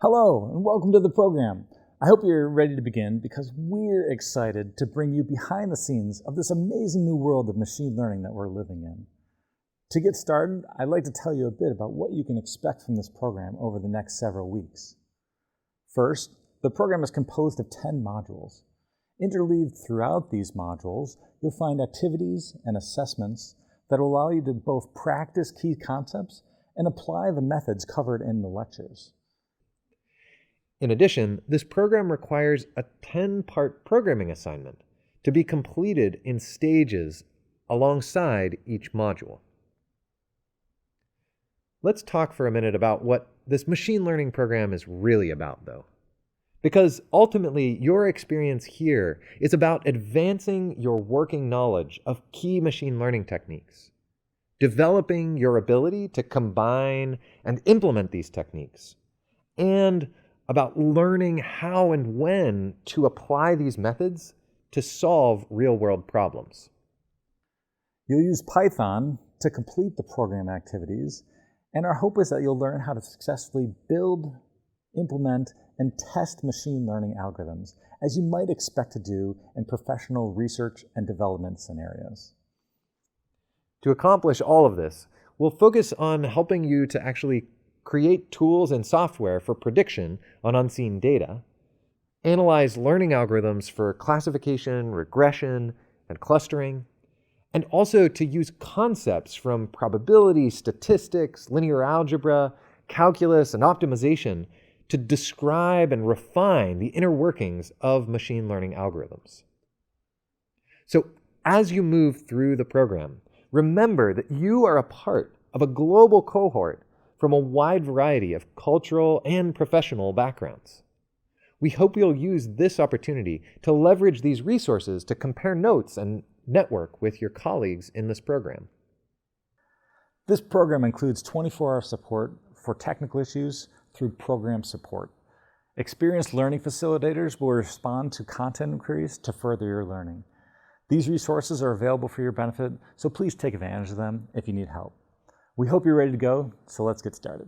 Hello, and welcome to the program. I hope you're ready to begin because we're excited to bring you behind the scenes of this amazing new world of machine learning that we're living in. To get started, I'd like to tell you a bit about what you can expect from this program over the next several weeks. First, the program is composed of 10 modules. Interleaved throughout these modules, you'll find activities and assessments that will allow you to both practice key concepts and apply the methods covered in the lectures. In addition, this program requires a 10-part programming assignment to be completed in stages alongside each module. Let's talk for a minute about what this machine learning program is really about, though. Because ultimately, your experience here is about advancing your working knowledge of key machine learning techniques, developing your ability to combine and implement these techniques, and about learning how and when to apply these methods to solve real-world problems. You'll use Python to complete the program activities, and our hope is that you'll learn how to successfully build, implement, and test machine learning algorithms, as you might expect to do in professional research and development scenarios. To accomplish all of this, we'll focus on helping you to actually create tools and software for prediction on unseen data, analyze learning algorithms for classification, regression, and clustering, and also to use concepts from probability, statistics, linear algebra, calculus, and optimization to describe and refine the inner workings of machine learning algorithms. So as you move through the program, remember that you are a part of a global cohort from a wide variety of cultural and professional backgrounds. We hope you'll use this opportunity to leverage these resources to compare notes and network with your colleagues in this program. This program includes 24-hour support for technical issues through program support. Experienced learning facilitators will respond to content inquiries to further your learning. These resources are available for your benefit, so please take advantage of them if you need help. We hope you're ready to go, so let's get started.